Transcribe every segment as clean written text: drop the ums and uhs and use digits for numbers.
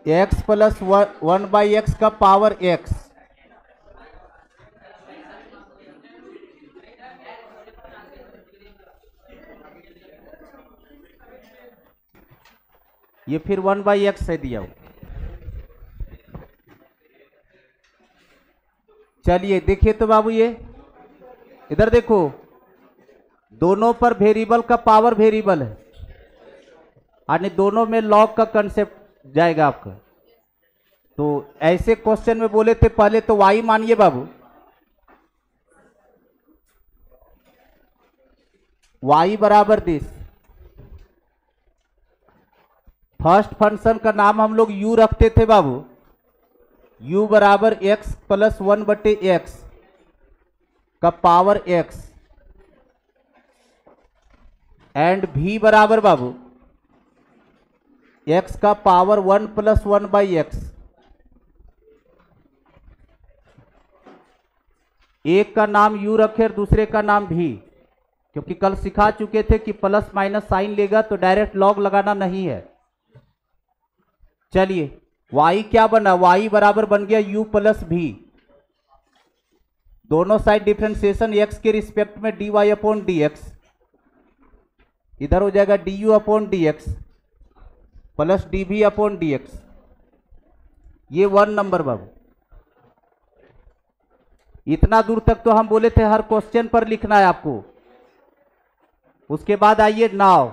X plus 1/x का power x, ये फिर 1/x से दिया हुआ। चलिए देखिए तो बाबू, ये इधर देखो, दोनों पर वेरिएबल का पावर वेरिएबल है, यानी दोनों में लॉग का कंसेप्ट जाएगा आपका। तो ऐसे क्वेश्चन में बोले थे पहले तो y मानिए बाबू, y बराबर दिस। फर्स्ट फंक्शन का नाम हम लोग u रखते थे बाबू, u बराबर x प्लस 1/x का पावर x, एंड v बराबर बाबू x का पावर 1 प्लस 1/x। एक का नाम u रखे और दूसरे का नाम v, क्योंकि कल सिखा चुके थे कि प्लस माइनस साइन लेगा तो डायरेक्ट लॉग लगाना नहीं है। चलिए y क्या बना, y बराबर बन गया u प्लस v, दोनों साइड डिफरेंशिएशन x के रिस्पेक्ट में dy अपॉन dx, इधर हो जाएगा du upon dx plus dv upon dx। ये 1 नंबर बाबू। इतना दूर तक तो हम बोले थे हर क्वेश्चन पर लिखना है आपको। उसके बाद आइए नाउ,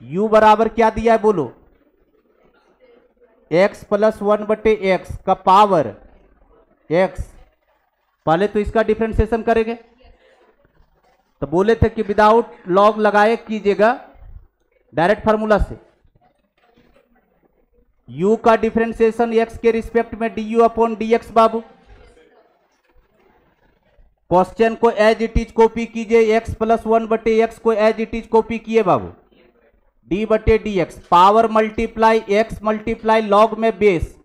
u बराबर क्या दिया है बोलो, x प्लस 1/x का पावर x। पहले तो इसका डिफरेंशिएशन करेंगे, तो बोले थे कि विदाउट लॉग लगाए कीजिएगा, डायरेक्ट फार्मूला से। u का डिफरेंशिएशन x के रिस्पेक्ट में du अपॉन dx बाबू। क्वेश्चन को एज इट इज कॉपी कीजिए, x प्लस 1/x को एज इट इज कॉपी किए बाबू, d/dx power multiply x multiply log में बेस,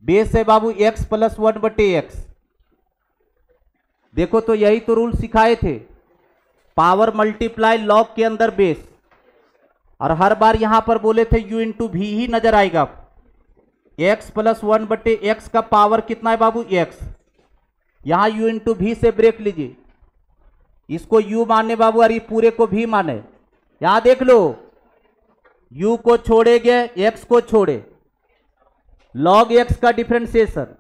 बेस है बाबू x प्लस 1/x। देखो तो यही तो रूल सिखाए थे, पावर मल्टीप्लाई लॉग के अंदर बेस, और हर बार यहां पर बोले थे u इंटू v ही नजर आएगा। x प्लस 1/x का पावर कितना है बाबू x, यहां u इंटू v से ब्रेक लीजिए, इसको u माने बाबू और ये पूरे को v माने। यहां देख लो, u को छोड़ेंगे x को छोड़े, log x का डिफरेंशिएशन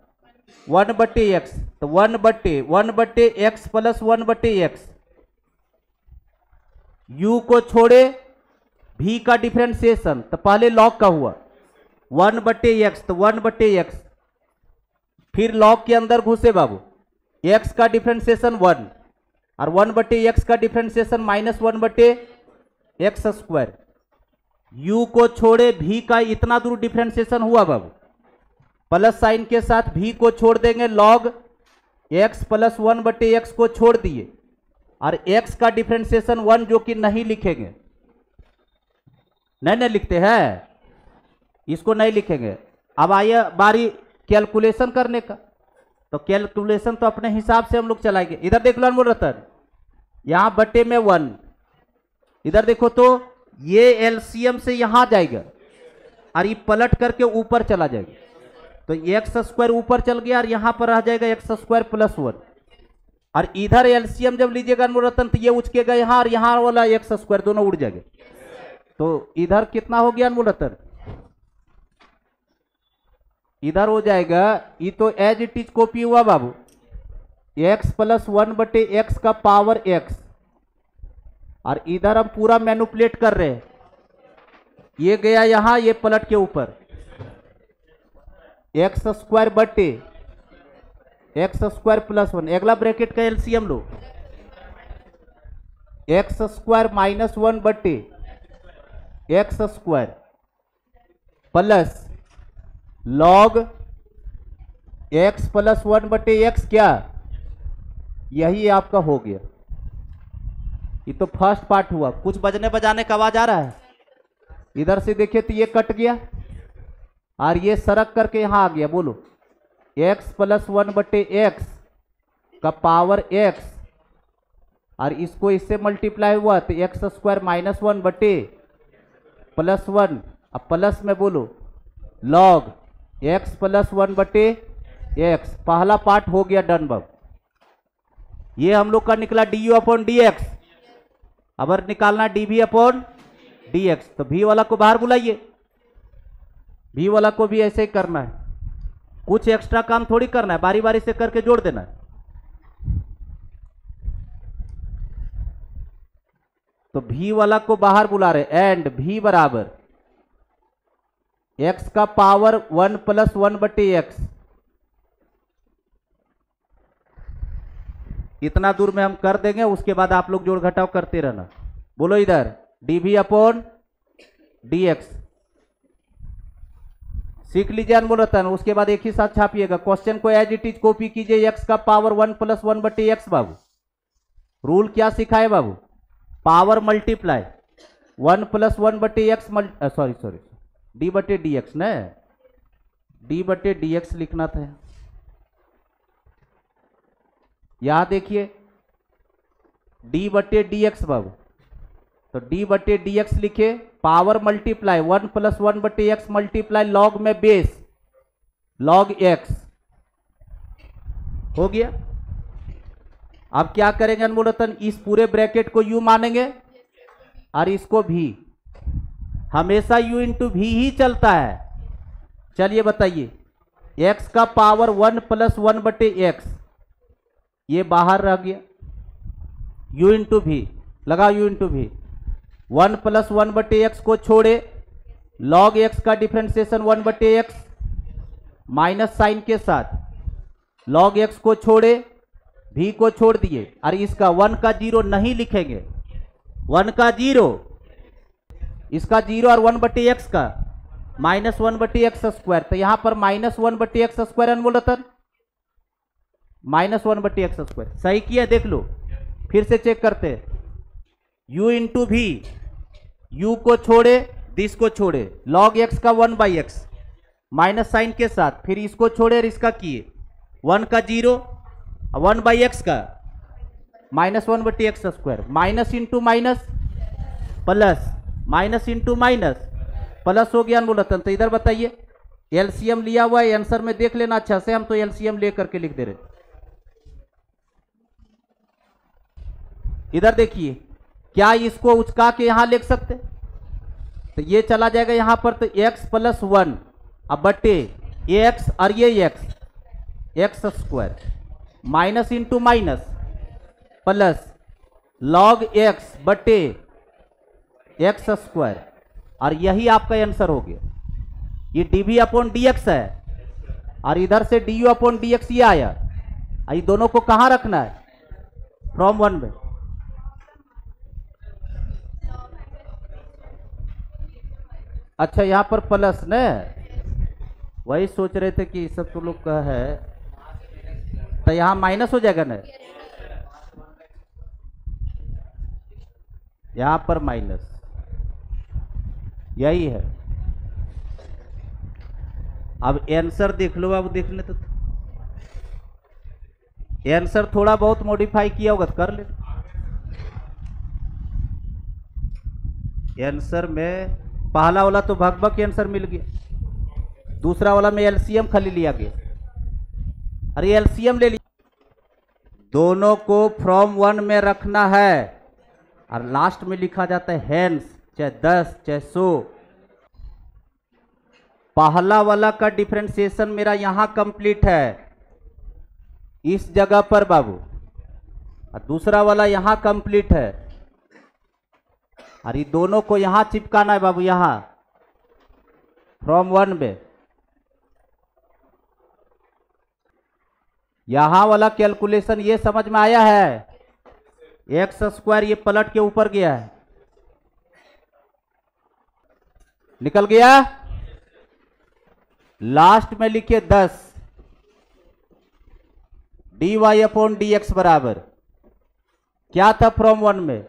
1/x, तो 1/x प्लस 1/x, u को छोड़े v का डिफरेंशिएशन, तो पहले log का हुआ 1/x, तो 1/x, फिर log के अंदर घुसे बाबू, x का डिफरेंशिएशन 1 और 1/x का डिफरेंशिएशन -1/x²। u को छोड़े v का इतना दूर डिफरेंशिएशन हुआ बाबू, प्लस साइन के साथ v को छोड़ देंगे, log x प्लस 1/x को छोड़ दिए, और x का डिफरेंशिएशन 1 जो कि नहीं लिखेंगे, नहीं लिखते हैं, इसको नहीं लिखेंगे। अब आइए बारी कैलकुलेशन करने का, तो कैलकुलेशन तो अपने हिसाब से हम लोग चलाएंगे। इधर देख लो अनमोल रतन, यहां बटे में 1, इधर देखो तो ये एलसीएम से यहां जाएगा और ये पलट करके ऊपर चला जाएगा, तो x² ऊपर चल गया और यहां पर रह जाएगा x² प्लस 1, और इधर एलसीएम जब लीजिएगा अनमोल रतन तो ये उचकेगा यहां और यहां वाला x² दोनों उड़ जाएगा, तो इधर कितना हो गया अनमोल रतन, इधर हो जाएगा, ये तो एज इट इज कॉपी हुआ बाबू, x प्लस 1/x का पावर x, और इधर हम पूरा मैनिपुलेट कर रहे हैं, ये गया यहां, ये पलट के ऊपर x² बटे x² प्लस 1, अगला ब्रैकेट का एलसीएम लो, x² माइनस 1 बटे x² plus log x plus 1/x, क्या यही आपका हो गया। ये तो फर्स्ट पार्ट हुआ, कुछ बजने बजाने का आवाज आ रहा है, इधर से देखिए तो ये कट गया और ये सरक करके यहां आ गया, बोलो x प्लस 1/x का पावर x, और इसको इससे मल्टीप्लाई हुआ तो x² माइनस 1 बटे प्लस 1 अब प्लस में बोलो लॉग x प्लस 1/x, पहला पार्ट हो गया डन बाबू। ये हम लोग का निकला du अपॉन dx। अब निकालना dv अपॉन dx, तो v वाला को बाहर बुलाइए, v वाला को भी ऐसे ही करना है, कुछ एक्स्ट्रा काम थोड़ी करना है, बारी बारी से करके जोड़ देना है। तो v वाला को बाहर बुला रहे एंड v बराबर x का पावर 1 प्लस 1/x, इतना दूर में हम कर देंगे, उसके बाद आप लोग जोड़ घटाव करते रहना। बोलो इधर dv अपॉन dx सीख लीजिए अनमोलतन, उसके बाद एक ही साथ छापिएगा। क्वेश्चन को एज इट इज कॉपी कीजिए, x का पावर 1 प्लस 1/x बाबू। रूल क्या सिखाए बाबू? Power multiply 1 plus 1/x sorry d/dx न d/dx लिखना था। यहां देखिए d/dx बाबू, तो d/dx लिखे, power multiply 1 plus 1/x multiply log में बेस लॉग x हो गया। अब क्या करेंगे अनमोलतन, इस पूरे ब्रैकेट को u मानेंगे और इसको भी, हमेशा u इंटू भी ही चलता है। चलिए बताइए, x का पावर 1 प्लस 1/x, ये बाहर रह गया, u इंटू भी लगा, u इंटू भी 1 प्लस 1/x को छोड़े, लॉग x का डिफरेंशिएशन 1/x माइनस साइन के साथ, लॉग x को छोड़े, v को छोड़ दिए, और इसका 1 का 0 नहीं लिखेंगे, 1 का 0, इसका 0 और 1/x का माइनस 1/x स्क्वायर, तो यहां पर माइनस 1/x स्क्वायर अनमोलतन, माइनस 1/x स्क्वायर सही किया, देख लो फिर से चेक करते हैं। u इंटू भी, u को छोड़े, दिस को छोड़े, log x का 1/x माइनस साइन के साथ, फिर इसको छोड़े और इसका किए, 1 का 0, 1/x का minus 1/x square, minus into minus plus, minus into minus plus हो गया अनमोलतन। तो इधर बताइए, एलसीएम लिया हुआ है, आंसर में देख लेना अच्छा से, हम तो एलसीएम लेकर के लिख दे रहे। इधर देखिए, क्या इसको उचका के यहां लिख सकते, तो ये चला जाएगा यहां पर, तो x प्लस 1 अब बटे x और ये x square minus into minus plus log x बटे x स्क्वायर, और यही आपका आंसर हो गया। ये dv अपॉन dx है और इधर से du अपॉन dx ये आया, ये दोनों को कहां रखना है? फ्रॉम 1 में। अच्छा यहां पर प्लस न, वही सोच रहे थे कि सब तो लोग का है, तो यहां माइनस हो जाएगा ना, यहां पर माइनस, यही है। अब आंसर देख लो, अब देखने तो आंसर थोड़ा बहुत मॉडिफाई किया होगा तो कर ले। आंसर में पहला वाला तो भगभग के आंसर मिल गया, दूसरा वाला में एलसीएम खाली लिया गया, अरे एलसीएम ले लिया, दोनों को फ्रॉम 1 में रखना है और लास्ट में लिखा जाता है हेंस, चाहे 10 चाहे 100। पहला वाला का डिफरेंशिएशन मेरा यहां कंप्लीट है इस जगह पर बाबू, और दूसरा वाला यहां कंप्लीट है, और ये दोनों को यहां चिपकाना है बाबू, यहां फ्रॉम 1 में। यहां वाला कैलकुलेशन ये समझ में आया है, एक्स स्क्वायर ये पलट के ऊपर गया है, निकल गया, लास्ट में लिखिए 10 dy अपॉन dx बराबर क्या था फ्रॉम 1 में,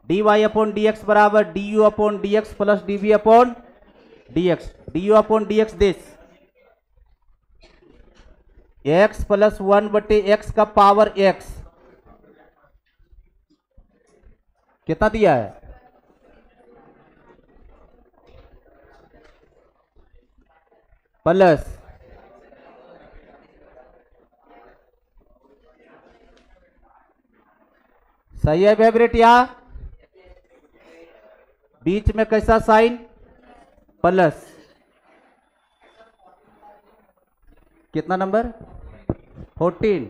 dy अपॉन dx बराबर du upon dx plus dv upon dx, du upon dx this x plus 1 बटे x का पावर x कितना दिया है, प्लस सही है फेवरेट। यहां बीच में कैसा साइन प्लस, कितना नंबर 14।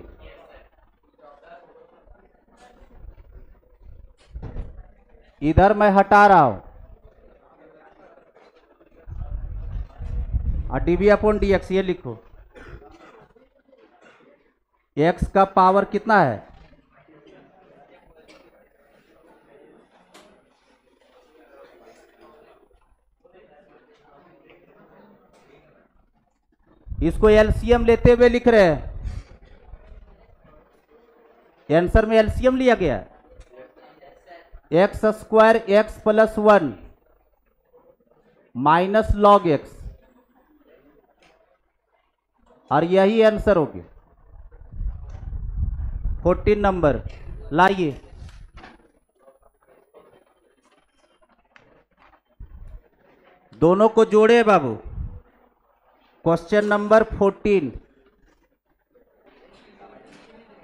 इधर मैं हटा रहा हूं और डीवी अपॉन डी एक्स ये लिखो। एक्स का पावर कितना है, इसको एलसीएम लेते हुए लिख रहे हैं। आंसर में एलसीएम लिया गया, x square x plus 1 minus log x, और यही आंसर हो गया 14 नंबर। लाइए दोनों को जोड़े बाबू। क्वेश्चन नंबर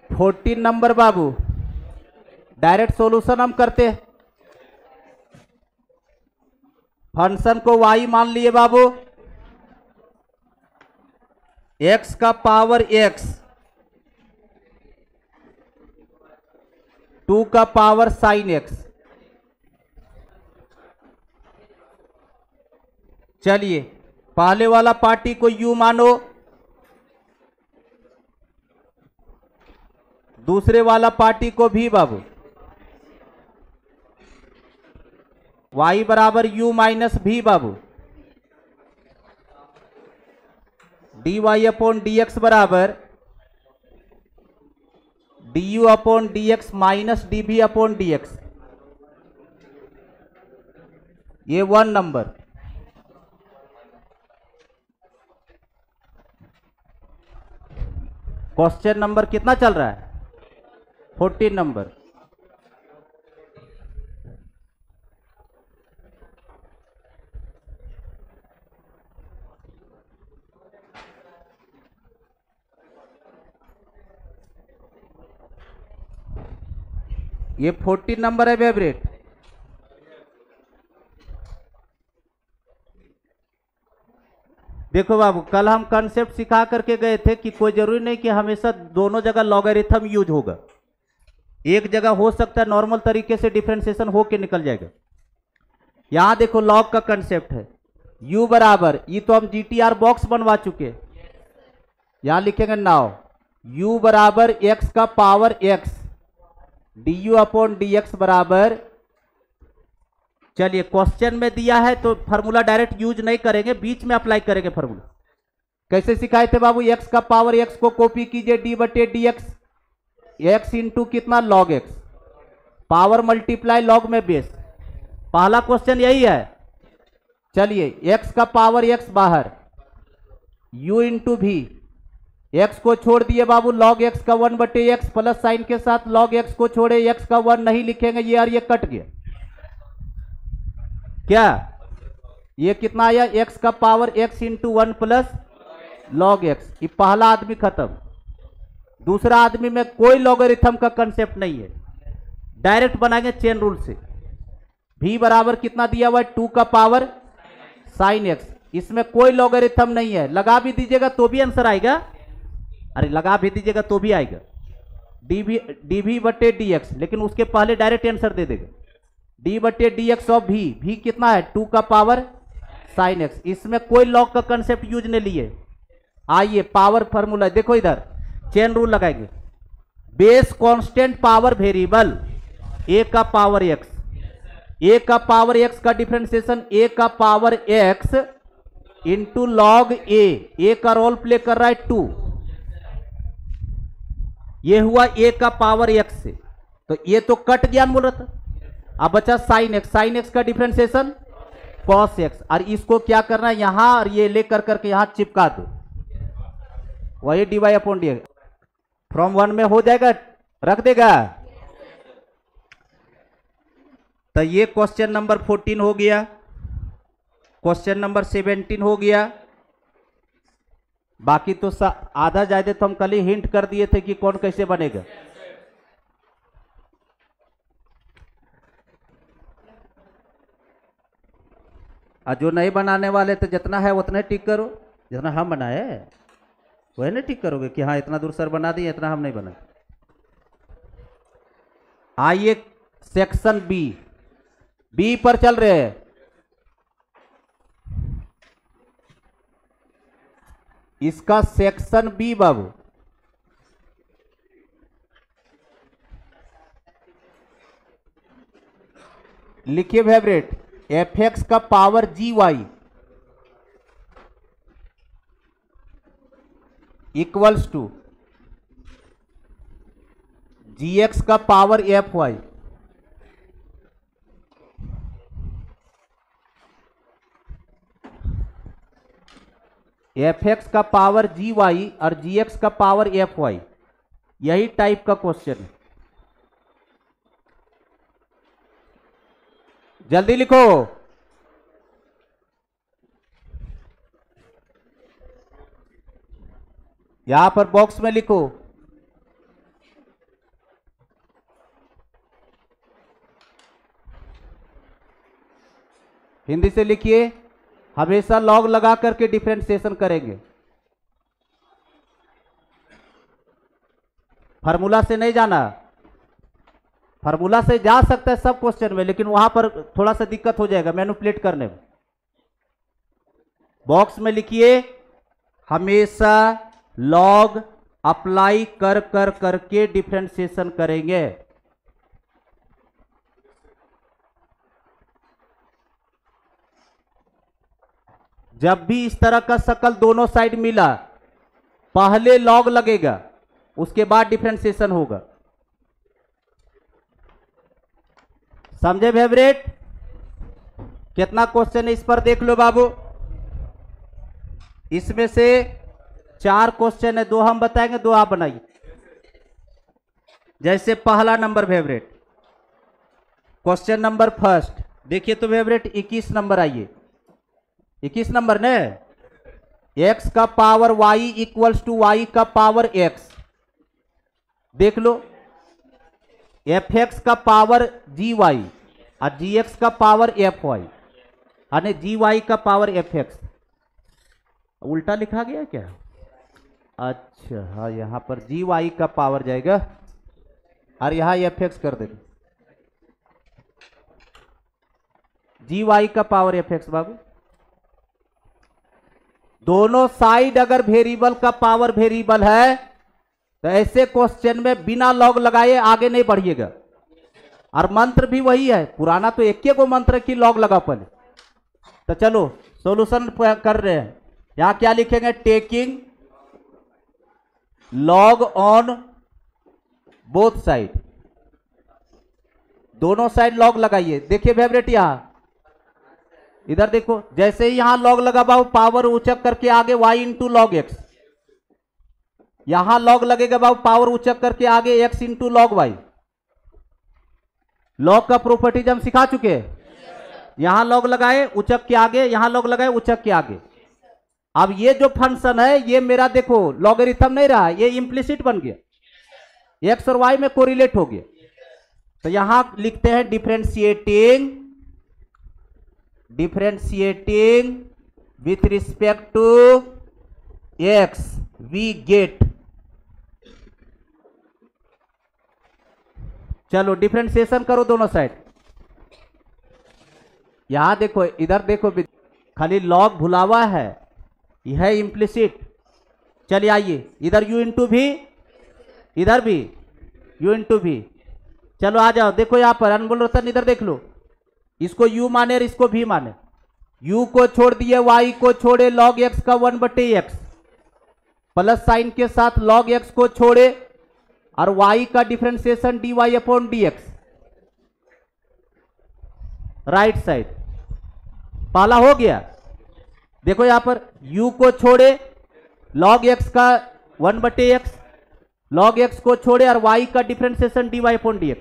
14 नंबर बाबू, डायरेक्ट सॉल्यूशन हम करते हैं। फंक्शन को y मान लिए बाबू, x का पावर x, 2 का पावर साइन x। चलिए पहले वाला पार्टी को u मानो, दूसरे वाला पार्टी को भी बाबू। y बराबर u माइनस भी बाबू, d Y upon d x बराबर d u upon d x minus d v upon d x. ये 1 नंबर। क्वेश्चन नंबर कितना चल रहा है, 14 नंबर। ये 14 नंबर है फेवरेट। देखो बाबू, कल हम कंसेप्ट सिखा करके गए थे कि कोई जरूरी नहीं कि हमेशा दोनों जगह लॉगरिथम यूज होगा, एक जगह हो सकता है नॉर्मल तरीके से डिफरेंशिएशन होके निकल जाएगा। यहां देखो लॉग का कंसेप्ट है, u बराबर, ये तो हम जीटीआर बॉक्स बनवा चुके, यहां लिखेंगे नाउ u बराबर x का power x D u upon d x बराबर। चलिए क्वेश्चन में दिया है तो फार्मूला डायरेक्ट यूज नहीं करेंगे, बीच में अप्लाई करेंगे फार्मूला। कैसे सिखाए थे बाबू, x का पावर x को कॉपी कीजिए d बटे डी एक्स, एक्स इंटू कितना log x, power multiply log में बेस। पहला क्वेश्चन यही है। चलिए x का पावर x बाहर, u इंटू भी, x को छोड़ दिए बाबू, log x का 1 बटे x प्लस साइन के साथ log x को छोड़े, x का 1 नहीं लिखेंगे, ये और ये कट गया। क्या ये कितना आया, x का power x into 1 plus log x। ये पहला आदमी खत्म। दूसरा आदमी में कोई लॉगरिथम का कंसेप्ट नहीं है, डायरेक्ट बनाएंगे चेन रूल से। v बराबर कितना दिया हुआ है, 2 का पावर साइन x। इसमें कोई लॉगरिथम नहीं है, लगा भी दीजिएगा तो भी आंसर आएगा, अरे लगा भी दीजिएगा तो भी आएगा, डी भी बटे डी एक्स, लेकिन उसके पहले डायरेक्ट आंसर दे देगा, डी बटे डी एक्स ऑफ भी कितना है, 2 का पावर साइन एक्स। इसमें कोई लॉग का कंसेप्ट यूज नहीं लिए। आइए पावर फार्मूला देखो, इधर चेन रूल लगाएंगे, बेस कांस्टेंट पावर वेरिएबल ए का पावर एक्स, ए का पावर एक्स का डिफरेंशिएशन ए का पावर एक्स इंटू लॉग ए का रोल प्ले कर रहा है 2, ये हुआ ए का पावर एक्स से, तो ये तो कट गया बोल रहा था। अब बचा साइन एक्स, साइन एक्स का डिफरेंशिएशन कॉस एक्स, और इसको क्या करना है यहां, और ये लेकर करके यहां चिपका दो, वही D Y upon D from 1 में हो जाएगा, रख देगा। तो ये क्वेश्चन नंबर 14 हो गया। क्वेश्चन नंबर 17 हो गया। बाकी तो आधा ज्यादा तो हम कल ही हिंट कर दिए थे कि कौन कैसे बनेगा। और जो नहीं बनाने वाले तो जितना है उतना ही टिक करो, जितना हम बनाए वही नहीं टिक करोगे कि हाँ इतना दूर सर बना दिए, इतना हम नहीं बनाए। आइए सेक्शन बी पर चल रहे हैं। इसका सेक्शन बी बाबू, लिखिए फेवरेट, एफ एक्स का power ji y equals to g x का power F y. F x का पावर जी वाई और जी एक्स का पावर एफ वाई, यही टाइप का क्वेश्चन है। जल्दी लिखो। यहां पर बॉक्स में लिखो। हिंदी से लिखिए, हमेशा लॉग लगा करके डिफरेंशिएशन करेंगे, फार्मूला से नहीं जाना। फार्मूला से जा सकता है सब क्वेश्चन में, लेकिन वहां पर थोड़ा सा दिक्कत हो जाएगा मैनिपुलेट करने में। बॉक्स में लिखिए, हमेशा लॉग अप्लाई कर करके डिफरेंशिएशन करेंगे। जब भी इस तरह का शकल दोनों साइड मिला, पहले लॉग लगेगा, उसके बाद डिफरेंशिएशन होगा। समझे फेवरेट? कितना क्वेश्चन है इस पर देख लो बाबू। इसमें से 4 क्वेश्चन है, 2 हम बताएंगे, 2 आप बनाइए। जैसे पहला number favourite, question number first देखिए तो फेवरेट 21 नंबर आइए। 21 नंबर ने x का power y equals to y का पावर x। देख लो, एफ एक्स का पावर जी वाई और जी एक्स का पावर एफ वाई, यानी जी वाई का पावर एफ एक्स। उल्टा लिखा गया क्या? अच्छा हाँ, यहां पर जी वाई का पावर जाएगा और यहां एफ एक्स कर देंगे। जी वाई का पावर एफ एक्स बाबू। दोनों साइड अगर वेरिएबल का पावर वेरिएबल है तो ऐसे क्वेश्चन में बिना लॉग लगाए आगे नहीं बढ़िएगा। और मंत्र भी वही है, पुराना तो एक ही को मंत्र की लॉग लगा पहले। तो चलो सॉल्यूशन कर रहे हैं। यहां क्या लिखेंगे? Taking log on both side. दोनों साइड लॉग लगाइए। देखिए फेवरेट, यहां इधर देखो, जैसे ही यहां लॉग लगा बाबू, पावर उचक करके आगे y इंटू लॉग एक्स। यहां लॉग लगेगा बाबू, पावर उचक करके आगे x into log Y. Log का प्रॉपर्टीज हम सिखा चुके हैं। यहां लॉग लगाए उचक के आगे, यहां लॉग लगाए उचक के आगे। अब ये जो फंक्शन है ये मेरा देखो लॉगरिथम नहीं रहा, ये इंप्लिसिट बन गया, x और y में कोरिलेट हो गया। तो यहां लिखते हैं differentiating with respect to x we get. चलो डिफरेंशिएशन करो दोनों साइड। यहां देखो, इधर देखो, खाली लॉग भुलावा है, यह है इंप्लिसिट। चलिए आइए, इधर u इंटू भी, इधर भी u इंटू भी। चलो आ जाओ, देखो यहां पर अनमोल रतन, इधर देख लो, इसको u माने और इसको भी माने। u को छोड़ दिए, y को छोड़े, log x का 1/x प्लस साइन के साथ log x को छोड़े और y का differentiation dy upon dx। Right side पहला हो गया। देखो यहां पर u को छोड़े, log x का 1/x, log x को छोड़े और y का डिफरेंशिएशन dy अपॉन dx।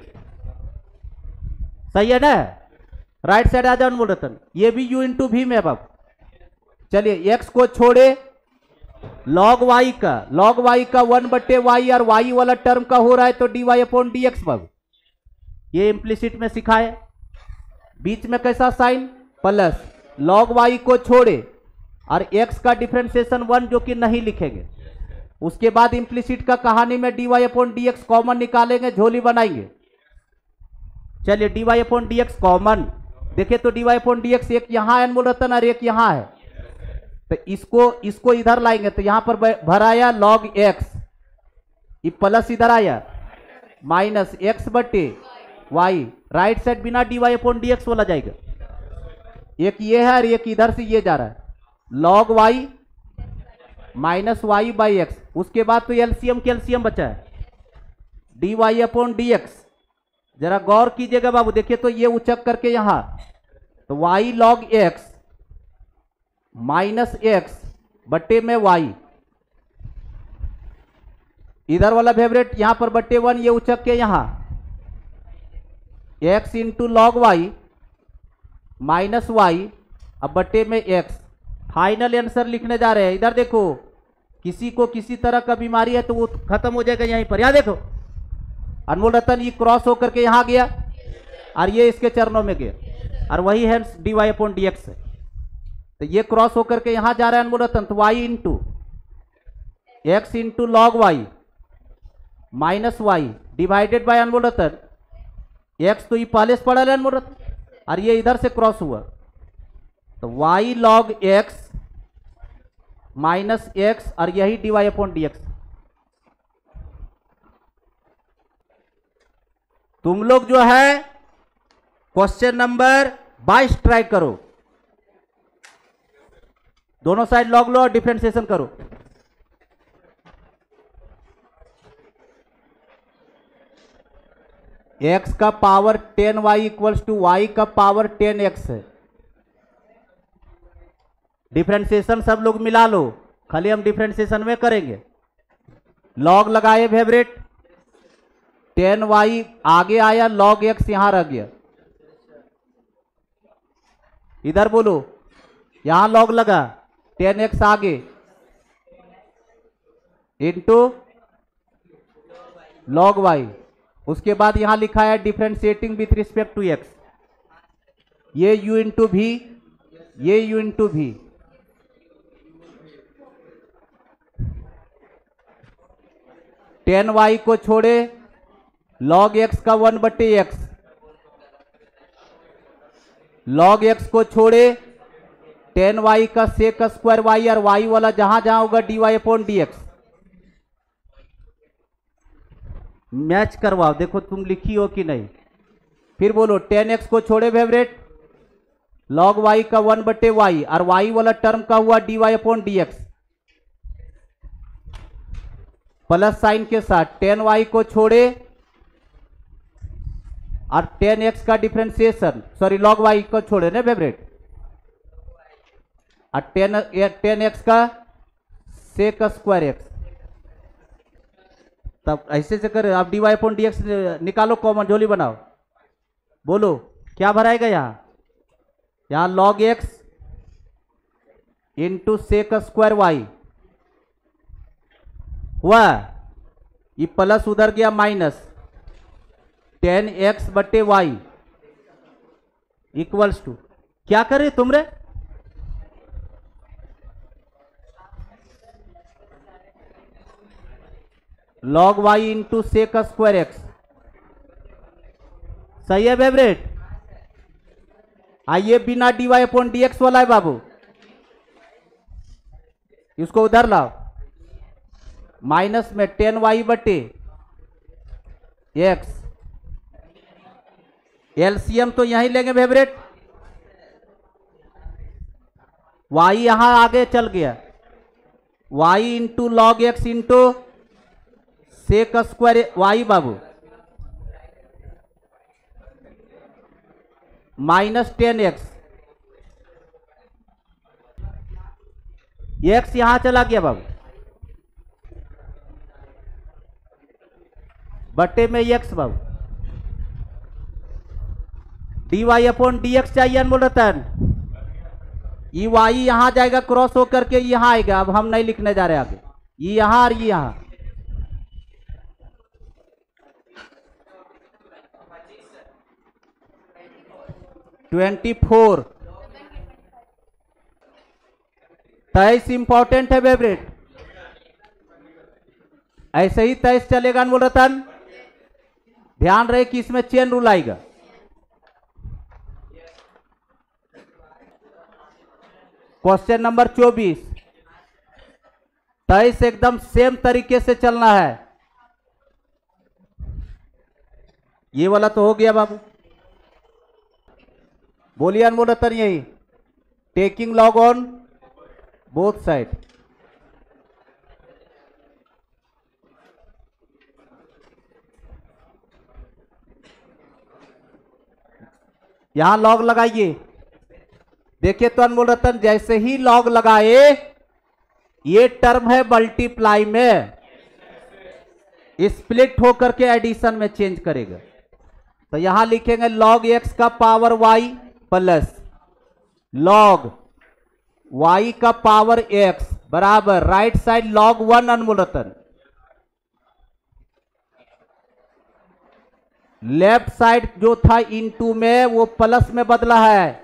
सही है ना? राइट साइड आ जाओ बोल रतन, ये भी u इंटू भी में। अब चलिए x को छोड़े, लॉग वाई का 1/y और y वाला टर्म का हो रहा है तो dy/dx बाबू, ये इम्प्लिसिट में सिखाए। बीच में कैसा साइन प्लस, लॉग वाई को छोड़े और x का डिफरेंशिएशन 1 जो कि नहीं लिखेंगे। उसके बाद इम्प्लिसिट का कहानी में dy/dx कॉमन निकालेंगे, झोली बनाएंगे। चलिए dy/dx कॉमन देखे तो dy/dx एक यहां है अनमोल रतन और एक यहां है, तो इसको इधर लाएंगे तो यहां पर भर आया log x, ये प्लस इधर आया माइनस x/y, राइट साइड बिना dy/dx वाला जाएगा। एक ये है और एक इधर से ये जा रहा है, log y माइनस y/x। उसके बाद तो एलसीएम कैल्सियम बचा है dy/dx। जरा गौर कीजिएगा बाबू, देखिए तो ये उचक करके यहां तो y log x minus x बट्टे में y, इधर वाला फेवरेट यहां पर बट्टे 1, ये उचक के यहां x into log Y minus Y अब बट्टे में x। फाइनल आंसर लिखने जा रहे हैं। इधर देखो, किसी को किसी तरह का बीमारी है तो वो खत्म हो जाएगा यहीं पर। यहां देखो अनमोल रतन, ये क्रॉस होकर के यहां गया और ये इसके चरणों में गया और वही है dy/dx है, तो ये क्रॉस होकर के यहां जा रहा है अनमोल रतन, तो y into X into log Y minus Y divided by अनमोल रतन x, तो ये पहले से पड़ा है अनमोल रतन और ये इधर से क्रॉस हुआ तो y log x minus x और यही dy/dx। तुम लोग जो है क्वेश्चन नंबर 22 ट्राई करो, दोनों साइड लॉग लो और डिफरेंशिएशन करो। x का power 10y equals to y का पावर 10x है। डिफरेंशिएशन सब लोग मिला लो, खाली हम डिफरेंशिएशन में करेंगे। लॉग लगाए फेवरेट, 10y आगे आया, log x यहां रह गया। इधर बोलो, यहां लॉग लगा 10x आगे इंटू log y, उसके बाद यहां लिखा है differentiating with respect to x, ये u इंटू भी, ये u इंटू भी। टेन वाई को छोड़े log x का 1/x, log x को छोड़े 10y का सेक स्क्वायर y और y वाला जहां जहां होगा dy/dx। मैच करवाओ, देखो तुम लिखी हो कि नहीं। फिर बोलो 10x को छोड़े फेवरेट log y का 1/y और y वाला टर्म का हुआ dy/dx प्लस साइन के साथ 10y को छोड़े और 10x का डिफरेंशिएशन, सॉरी log y को छोड़े ना फेवरेट, और 10x का सेक स्क्वायर x, तब ऐसे से कर आप dy/dx निकालो, कॉमन झोली बनाओ। बोलो क्या भराएगा यहां, यहां log x into sec square y हुआ, ये प्लस उधर गया माइनस 10x/y इक्वल्स टू, क्या करे तुम रे, log y into sec square x। सही है फेवरेट, आइए बिना dy/dx वाला है बाबू, इसको उधर लाओ, माइनस में 10y/x, एलसीएम तो यहीं लेंगे फेवरेट, y यहां आगे चल गया, y into log X into sec square y बाबू माइनस 10x, x यहां चला गया बाबू बट्टे में x बाबू, dy/dx चाहिए अनमोल रतन, ये वाई यहां जाएगा क्रॉस होकर के यहां आएगा। अब हम नहीं लिखने जा रहे आगे, ये यहां और ये यहां। ट्वेंटी 23 इंपॉर्टेंट है फेवरेट। ऐसे ही 23 चलेगा अनमोल रतन। ध्यान रहे कि इसमें चेन रूल आएगा। Question number 24। 23 एकदम सेम तरीके से चलना है। ये वाला तो हो गया बाबू, बोलिए अनमोल रतन। यही taking log on both side. यहां लॉग लगाइए। देखिए तो अनमोल रतन, जैसे ही लॉग लगाए ये टर्म है मल्टीप्लाई में, स्प्लिट होकर के एडिशन में चेंज करेगा। तो यहां लिखेंगे लॉग एक्स का power Y plus log Y का पावर एक्स बराबर राइट साइड लॉग 1 अनमोल रतन। लेफ्ट साइड जो था इनटू में वो प्लस में बदला है।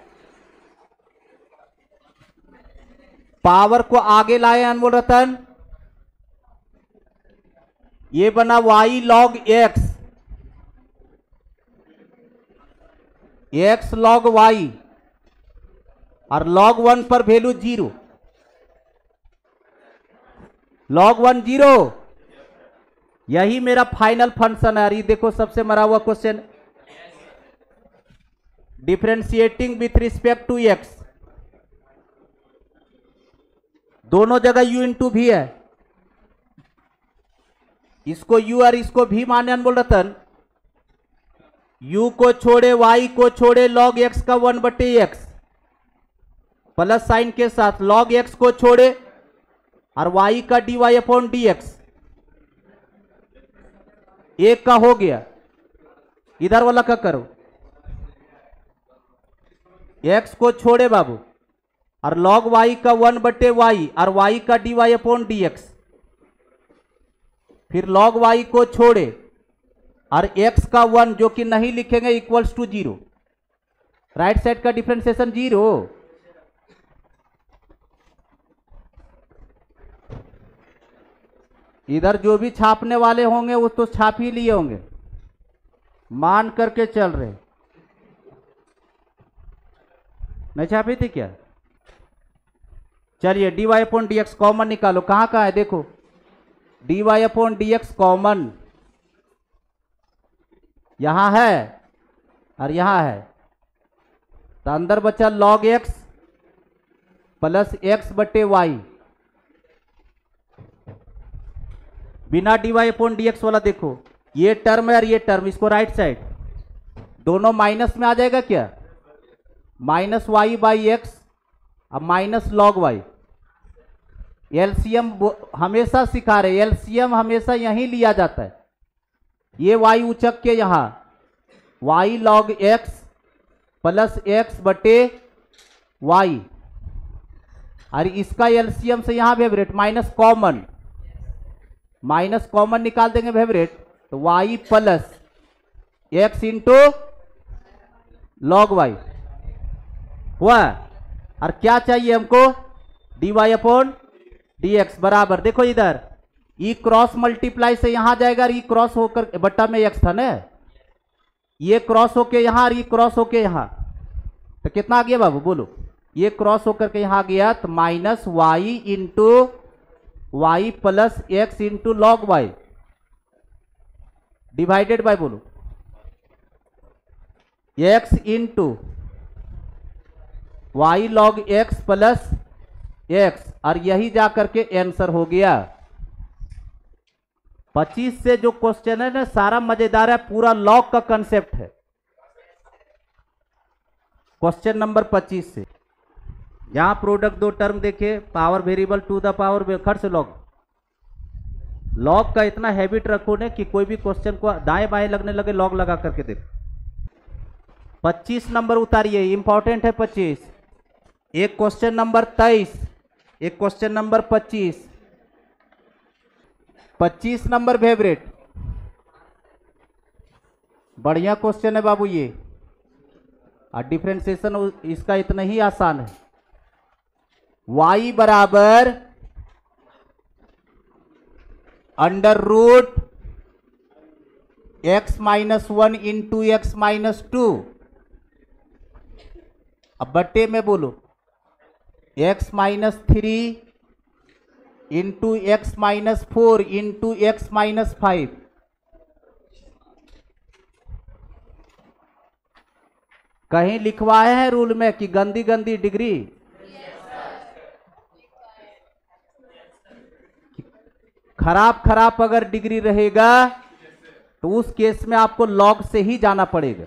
पावर को आगे लाए अनमोल रतन, ये बना Y log X, X log Y और लॉग 1 पर वैल्यू 0, लॉग 1 0। यही मेरा फाइनल फंक्शन है। ये देखो सबसे मरा हुआ question, differentiating with respect to X, दोनों जगह u इंटू भी है। इसको u और इसको भी माने अनमोल रतन। u को छोड़े y को छोड़े log x का 1/x प्लस साइन के साथ log x को छोड़े और y का dy/dx एक का हो गया। इधर वाला का करो, x को छोड़े बाबू और log y का 1/y और y का dy/dx, फिर log y को छोड़े और x का 1 जो कि नहीं लिखेंगे इक्वल्स टू 0, राइट साइड का डिफरेंशिएशन 0। इधर जो भी छापने वाले होंगे वो तो छाप ही लिए होंगे, मान करके चल रहे। नहीं छापी थी क्या? चलिए dy/dx कॉमन निकालो। कहां कहां है देखो, dy/dx कॉमन यहां है और यहां है, तो अंदर बचा log x प्लस x/y। बिना dy/dx वाला देखो, ये टर्म है और ये टर्म, इसको राइट साइड दोनों माइनस में आ जाएगा क्या, माइनस y/x अब माइनस log y। एलसीएम हमेशा सिखा रहे, एलसीएम हमेशा यहीं लिया जाता है। ये y उचक के यहां y log x plus x/y और इसका एलसीएम से यहां favourite minus common, minus common निकाल देंगे फेवरेट, तो y plus x into log y हुआ। और क्या चाहिए हमको, dy/dx बराबर, देखो इधर ई क्रॉस मल्टीप्लाई से यहां जाएगा और ई क्रॉस होकर बट्टा में x था ना, ये क्रॉस होके यहां और ये क्रॉस होके यहां, तो कितना आ गया बाबू बोलो, ये क्रॉस होकर के यहां गया तो minus y into y plus x into log y divided by बोलो x into y log x plus x, और यही जाकर के आंसर हो गया। 25 से जो क्वेश्चन है ना सारा मजेदार है, पूरा लॉग का कंसेप्ट है। क्वेश्चन नंबर 25 से यहां प्रोडक्ट दो टर्म देखे, power variable to the power खर्च लॉग। लॉग का इतना हैबिट रखो ना कि कोई भी क्वेश्चन को दाएं बाएं लगने लगे लॉग लगा करके देखो। 25 नंबर उतारिए, इंपॉर्टेंट है 25। एक क्वेश्चन नंबर 23, एक क्वेश्चन नंबर 25, 25 नंबर फेवरेट। बढ़िया क्वेश्चन है बाबू ये, और डिफरेंशिएशन इसका इतना ही आसान है। y बराबर under root x minus 1 into X minus 2, अब बट्टे में बोलो x minus 3 into X minus 4 into X minus 5। कहीं लिखवाए हैं रूल में कि गंदी गंदी डिग्री? खराब खराब अगर डिग्री रहेगा तो उस केस में आपको लॉग से ही जाना पड़ेगा।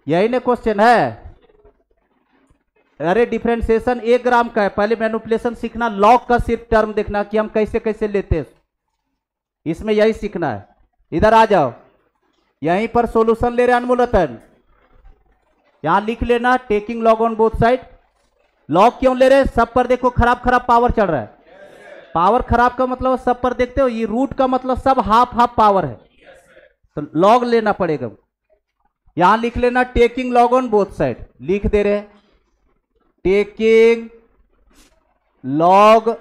यही ना क्वेश्चन है। अरे डिफरेंशिएशन 1 ग्राम का है, पहले मैनिपुलेशन सीखना, लॉग का सिर्फ टर्म देखना कि हम कैसे कैसे लेते हैं, इसमें यही सीखना है। इधर आ जाओ, यहीं पर सॉल्यूशन ले रहे हैं अनमोल रतन, यहां लिख लेना taking log on both side. Log क्यों ले रहे हैं? सब पर देखो खराब खराब पावर चढ़ रहा है। पावर खराब का मतलब सब पर देखते हो, ये रूट का मतलब सब हाफ हाफ पावर है, तो लॉग लेना पड़ेगा। यहां लिख लेना taking log on both side, लिख दे रहे हैं taking log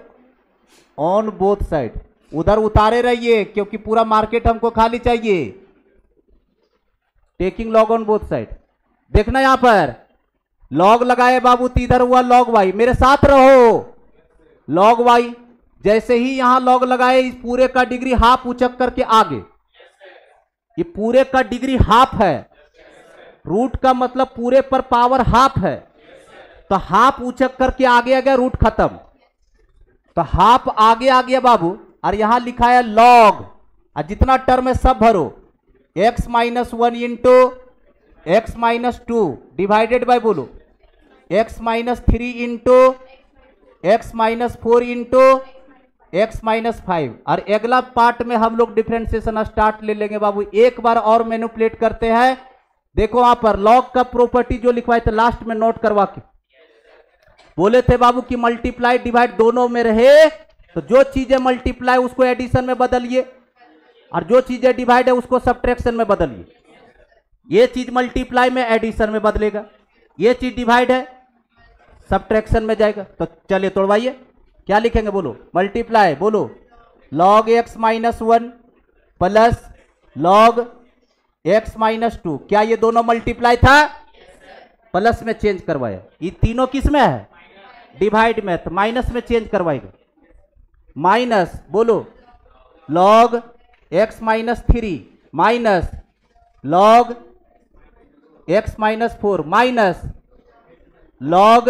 on both side. उधर उतारे रहिए क्योंकि पूरा मार्केट हमको खाली चाहिए। Taking log on both side, देखना यहां पर लॉग लगाए बाबू, तो इधर हुआ लॉग वाई, मेरे साथ रहो, लॉग वाई। जैसे ही यहां लॉग लगाए, इस पूरे का डिग्री हाफ उचक करके आगे, ये पूरे का डिग्री हाफ है, रूट का मतलब पूरे पर पावर हाफ है, तो हाफ उचक करके आगे आ गया, रूट खत्म, तो हाफ आगे आ गया बाबू। और यहां लिखा है लॉग, और जितना टर्म है सब भरो, x minus 1 into X minus 2 divided by बोलो x minus 3 into X minus 4 into X minus 5। और अगला पार्ट में हम लोग डिफरेंशिएशन स्टार्ट ले लेंगे बाबू। एक बार और मैनिपुलेट करते हैं, देखो वहां पर लॉग का प्रॉपर्टी जो लिखवाए थे लास्ट में नोट करवा के बोले थे बाबू कि मल्टीप्लाई डिवाइड दोनों में रहे, तो जो चीजें मल्टीप्लाई उसको एडिशन में बदलिए, और जो चीजें डिवाइड है उसको सब्ट्रैक्शन में बदलिए। ये चीज मल्टीप्लाई में एडिशन में बदलेगा, ये चीज डिवाइड है सब्ट्रैक्शन में जाएगा। तो चलिए तोड़वाइए, क्या लिखेंगे बोलो? मल्टीप्लाई बोलो log x minus 1 plus log x minus 2। क्या ये दोनों मल्टीप्लाई था? प्लस में चेंज करवाया। ये तीनों किस में है? डिवाइड में, तो माइनस में चेंज करवाएगा। माइनस बोलो log x minus 3 minus log x minus 4 minus log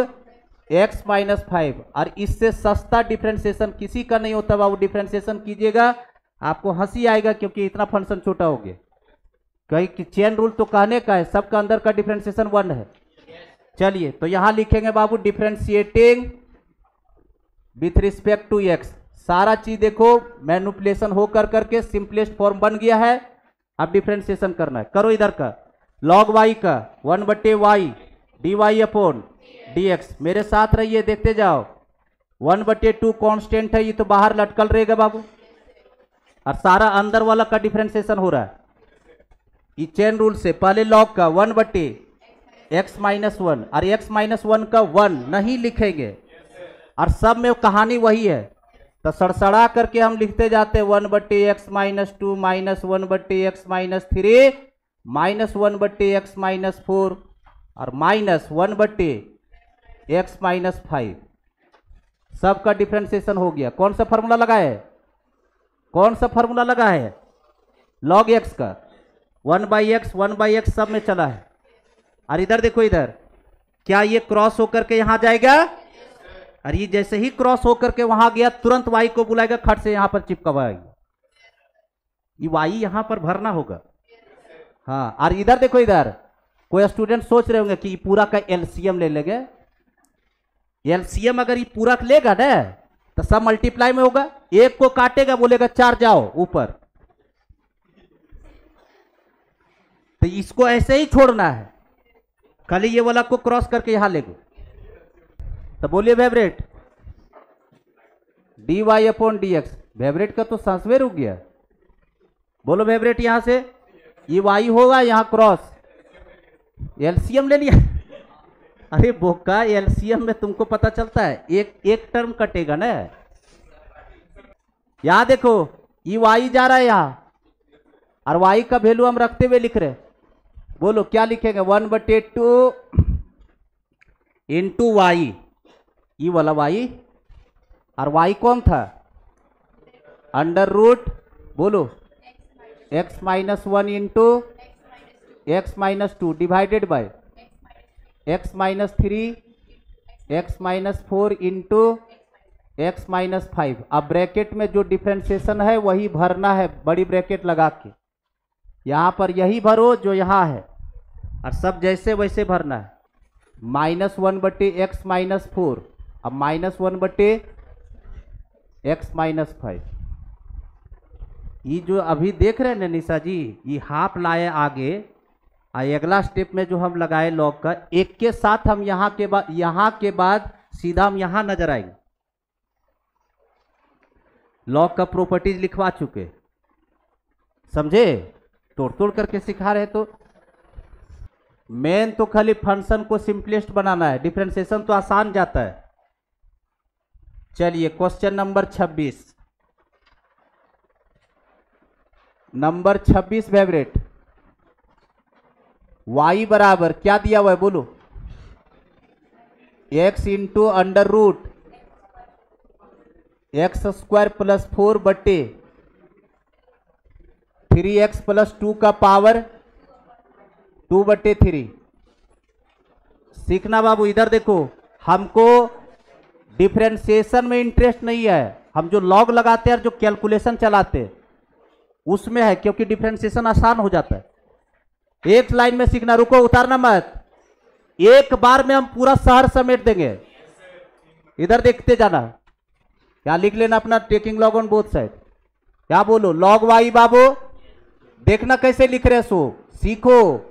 x minus 5। और इससे सस्ता डिफरेंशिएशन किसी का नहीं होता बाबू। डिफरेंशिएशन कीजिएगा आपको हंसी आएगा, क्योंकि इतना फंक्शन छोटा हो गया। कहीं कि चेन रूल तो कहने का है, सबका अंदर का डिफरेंशिएशन 1 है। चलिए तो यहां लिखेंगे बाबू differentiating with respect to x. सारा चीज देखो मैनिपुलेशन हो कर करके सिंपलेस्ट फॉर्म बन गया है। अब डिफरेंशिएशन करना है, करो इधर का लॉग वाई का 1/y dy अपॉन dx। मेरे साथ रहिए, देखते जाओ। 1/2 कांस्टेंट है, ये तो बाहर लटकल रहेगा बाबू, और सारा अंदर वाला का डिफरेंशिएशन हो रहा है ये चेन रूल से। पहले लॉग का 1/x माइनस 1, और x माइनस 1 का 1 नहीं लिखेंगे, और सब में कहानी वही है, तो सड़सड़ा करके हम लिखते जाते हैं 1/x minus 2 minus 1/x minus 3 minus 1/x minus 4 और माइनस 1/x माइनस 5। सबका डिफरेंशिएशन हो गया। कौन सा फॉर्मूला लगा है? कौन सा फॉर्मूला लगा है? लॉग एक्स का 1/x सब में चला है। और इधर देखो, इधर क्या ये क्रॉस होकर के यहां जाएगा, और ये जैसे ही क्रॉस होकर के वहां गया तुरंत वाई को बुलाएगा, खट से यहां पर चिपकवाएगा। ये वाई यहां पर भरना होगा। हाँ, और इधर देखो, इधर कोई स्टूडेंट सोच रहे होंगे कि पूरा का एलसीएम ले लेंगे। एलसीएम अगर ये पूरा लेगा ना तो सब मल्टीप्लाई में होगा, एक को काटेगा, बोलेगा 4 जाओ ऊपर। तो इसको ऐसे ही छोड़ना है, खाली ये वाला को क्रॉस करके यहां ले गो। तो बोलिए vibrate dy upon dx। Vibrate का तो सांसवे रुक गया। बोलो वाइब्रेट यहां से ये y होगा, यहां क्रॉस, एलसीएम ले लिया। अरे बोका, एलसीएम में तुमको पता चलता है, एक टर्म कटेगा ना। यहां देखो ये y जा रहा है यहां, और y का वैल्यू हम रखते हुए लिख रहे। बोलो क्या लिखेंगे? 1/2 इंटू वाई, ये वाला y, और y कौन था? अंडर रूट, बोलो x minus 1 into x minus 2 divided by x minus 3 x minus 4 into x minus 5। अब ब्रैकेट में जो डिफ्रेंसिएशन है वही भरना है, बड़ी ब्रैकेट लगा के। यहां पर यही भरो जो यहां है, और सब जैसे वैसे भरना है। -1/x माइनस 4, अब -1/x माइनस 5। ये जो अभी देख रहे हैं ना निशा जी, ये हाफ लाए आगे, अगला स्टेप में जो हम लगाए लॉग का, एक के साथ हम यहां के बाद सीधा हम यहां नजर आएंगे। लॉग का प्रॉपर्टीज लिखवा चुके, समझे? तोड़ तोड़ करके सिखा रहे। तो मेन तो खाली फंक्शन को सिंपलेस्ट बनाना है, डिफरेंशिएशन तो आसान जाता है। चलिए question number 26। Number 26 favourite, y बराबर क्या दिया हुआ है बोलो? x into under root x² plus 4/3x plus 2 का पावर 2/3। सीखना बाबू, इधर देखो, हमको डिफरेंशिएशन में इंटरेस्ट नहीं है, हम जो लॉग लगाते हैं और जो कैलकुलेशन चलाते हैं उसमें है, क्योंकि डिफरेंशिएशन आसान हो जाता है। एक लाइन में सीखना, रुको उतारना मत, एक बार में हम पूरा शहर समेट देंगे। इधर देखते जाना, क्या लिख लेना अपना, taking log on both side. क्या बोलो? लॉग वाई बाबू, देखना कैसे लिख रहे सो, सीखो।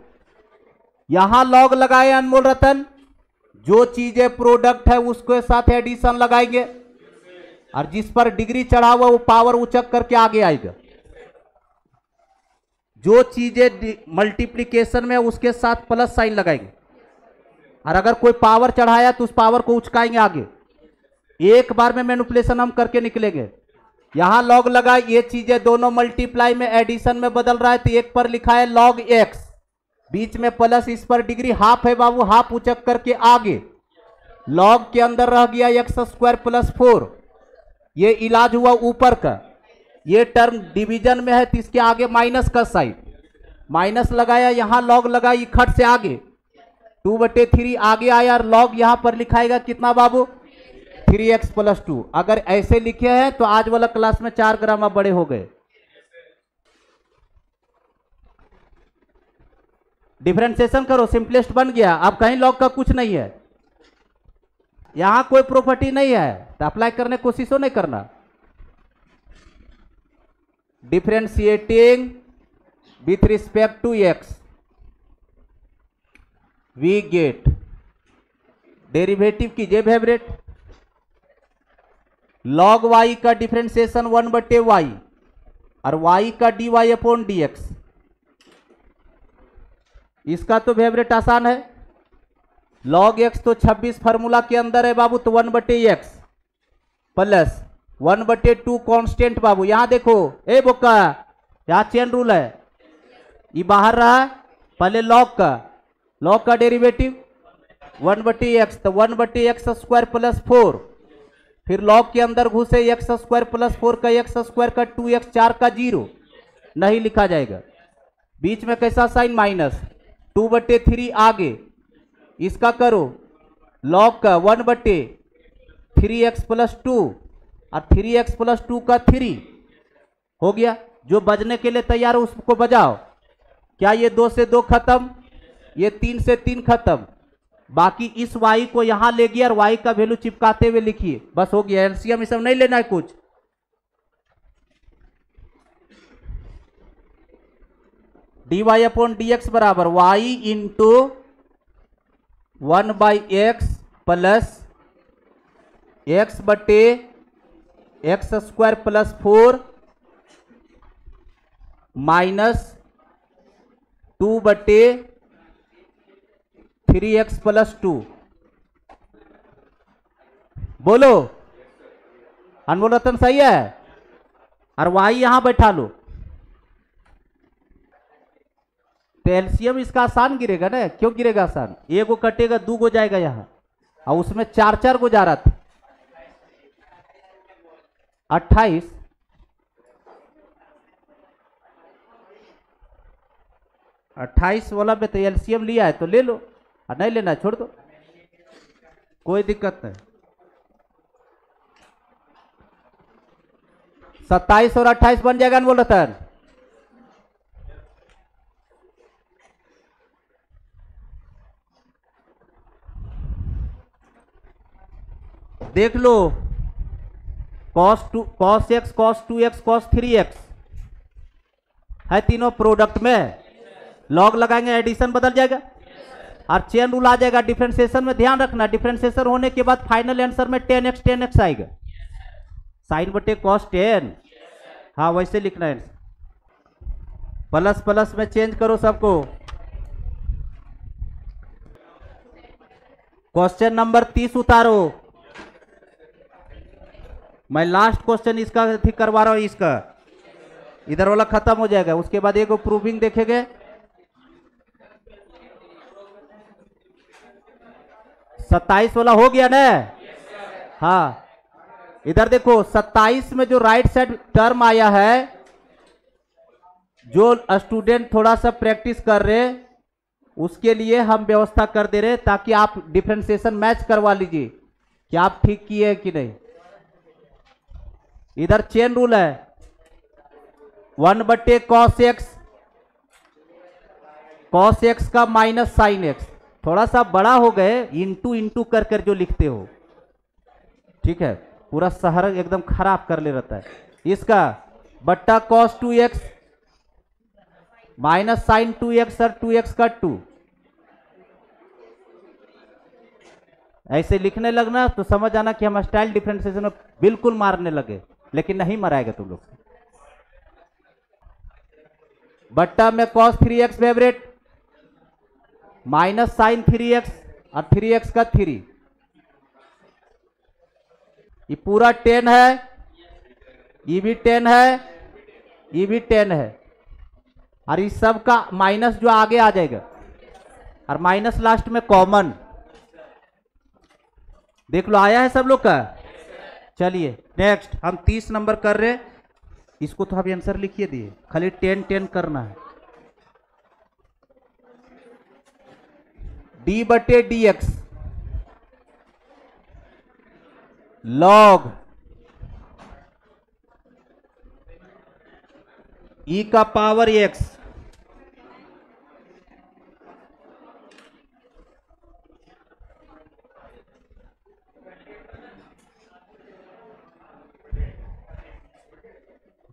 यहां लॉग लगाए अनमोल रतन, जो चीजें प्रोडक्ट है उसके साथ एडिशन लगाएंगे, और जिस पर डिग्री चढ़ा हुआ वो पावर उचक करके आगे आएगा। जो चीजें मल्टीप्लीकेशन में उसके साथ प्लस साइन लगाएंगे, और अगर कोई पावर चढ़ाया तो उस पावर को उचकाएंगे आगे। एक बार में मैनिपुलेशन हम करके निकलेंगे। यहां लॉग लगा, ये चीजें दोनों मल्टीप्लाई में एडिशन में बदल रहा है, तो एक पर लिखा है लॉग एक्स, बीच में प्लस, इस पर डिग्री हाफ है बाबू, हाफ उचक करके आगे। लॉग के अंदर रह गया x² प्लस 4, ये इलाज हुआ ऊपर का। ये टर्म डिवीजन में है तो इसके आगे माइनस का साइड, माइनस लगाया, यहां लॉग लगा, ये खट से आगे 2/3 आगे आया, और लॉग यहां पर लिखाएगा कितना बाबू? 3x plus 2। अगर ऐसे लिखे हैं तो आज वाला क्लास में 4 ग्राम आप बड़े हो गए। डिफरेंशिएशन करो, सिंपलेस्ट बन गया। अब कहीं लॉग का कुछ नहीं है, यहां कोई प्रॉपर्टी नहीं है, तो अप्लाई करने की कोशिश नहीं करना। Differentiating with respect to x, we get, derivative कीजिए फेवरेट, लॉग y का डिफरेंशिएशन 1/y, और y का dy अपॉन dx। इसका तो फेवरेट आसान है, लॉग x तो 26 फार्मूला के अंदर है बाबू, तो 1/x प्लस 1/2 कांस्टेंट बाबू। यहां देखो, ए बोका, यहां चेन रूल है, ये बाहर रहा, पहले लॉग का डेरिवेटिव 1/x, तो 1/x² प्लस 4, फिर लॉग के अंदर घुसे x² प्लस 4 का x² का 2x, 4 का 0 नहीं लिखा जाएगा, बीच में कैसा साइन माइनस, 2/3 आगे, इसका करो लॉग का 1/3x प्लस 2, और 3x प्लस 2 का 3 हो गया। जो बजने के लिए तैयार हो उसको बजाओ। क्या ये 2 से 2 खत्म, ये 3 से 3 खत्म, बाकी इस y को यहां ले गया और y का वैल्यू चिपकाते हुए लिखिए, बस हो गया। एलसीएम ये सब नहीं लेना है कुछ, d Y upon d x बराबर y into 1/x plus x बटे x square plus 4 minus 2/3x plus 2। बोलो अनमोल रतन सही है। और वाई यहां बैठा लो तो एलसीएम इसका आसान गिरेगा ना। क्यों गिरेगा आसान? एक को कटेगा, 2 को जाएगा यहां, और उसमें 4 को जा रहा था। 28 वाला में तो एलसीएम लिया है तो ले लो, और नहीं लेना छोड़ दो, कोई दिक्कत नहीं। 27 और 28 बन जाएगा ना बोल रहा था। देख लो cos x cos 2x cos 3x है, तीनों प्रोडक्ट में लॉग लगाएंगे एडिशन बदल जाएगा और चेन रूल आ जाएगा। डिफरेंशिएशन में ध्यान रखना, डिफरेंशिएशन होने के बाद फाइनल आंसर में 10x आएगा, साइन बटे cos 10। हाँ वैसे लिखना है, प्लस प्लस में चेंज करो सबको। क्वेश्चन नंबर 30 उतारो। मैं लास्ट क्वेश्चन इसका ठीक करवा रहा हूं, इसका इधर वाला खत्म हो जाएगा, उसके बाद एक प्रूविंग देखेंगे। सत्ताईस वाला हो गया ना? हाँ इधर देखो 27 में जो राइट साइड टर्म आया है, जो स्टूडेंट थोड़ा सा प्रैक्टिस कर रहे उसके लिए हम व्यवस्था कर दे रहे ताकि आप डिफरेंशिएशन मैच करवा लीजिए कि आप ठीक किए कि नहीं। इधर चेन रूल है 1/cos x का माइनस साइन x, थोड़ा सा बड़ा हो गए, इंटू इंटू कर कर जो लिखते हो, ठीक है, पूरा शहर एकदम खराब कर ले रहता है। इसका बट्टा cos 2x minus sign 2x और 2x का 2, ऐसे लिखने लगना तो समझ आना कि हम स्टाइल डिफरेंशिएशन में बिल्कुल मारने लगे, लेकिन नहीं मराएगा तुम लोग। बट्टा में cos 3x favourite minus sign 3x और 3x का 3, ये पूरा 10 है, ये भी 10 है, ये भी 10 है, और इस सब का माइनस जो आगे आ जाएगा और माइनस लास्ट में कॉमन। देख लो आया है सब लोग का। चलिए नेक्स्ट हम 30 नंबर कर रहे, इसको तो अभी आंसर लिखिए दिए, खाली 10 करना है। d/dx log e का पावर x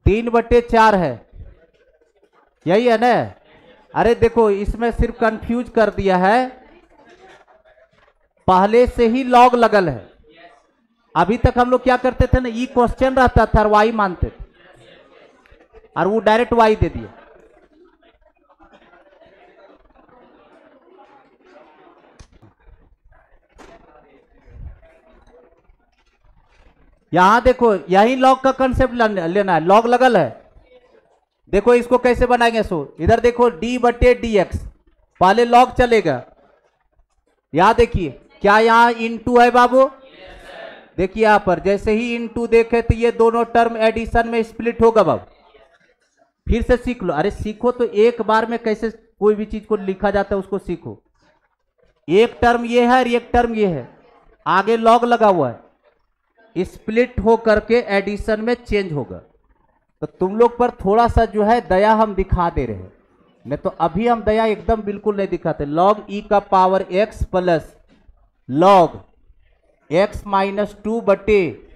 तीन बटे 4 है, यही है ना? अरे देखो इसमें सिर्फ कंफ्यूज कर दिया है, पहले से ही लॉग लगल है। अभी तक हम लोग क्या करते थे ना, ई क्वेश्चन रहता था और वाई मानते थे, और वो डायरेक्ट वाई दे दिया। यहां देखो यही लॉग का कंसेप्ट लेना है, लॉग लगल है। देखो इसको कैसे बनाएंगे, सो इधर देखो d/dx पहले लॉग चलेगा, यहां देखिए क्या यहाँ इनटू है बाबू, देखिए यहां पर जैसे ही इनटू देखे तो ये दोनों टर्म एडिशन में स्प्लिट होगा बाबू। फिर से सीख लो, अरे सीखो तो एक बार में कैसे कोई भी चीज को लिखा जाता है उसको सीखो। एक टर्म ये है और एक टर्म ये है, आगे लॉग लगा हुआ है, स्प्लिट हो करके एडिशन में चेंज होगा। तो तुम लोग पर थोड़ा सा जो है दया हम दिखा दे रहे हैं, नहीं तो अभी हम दया एकदम बिल्कुल नहीं दिखाते। log e का power x plus log x minus 2 बटे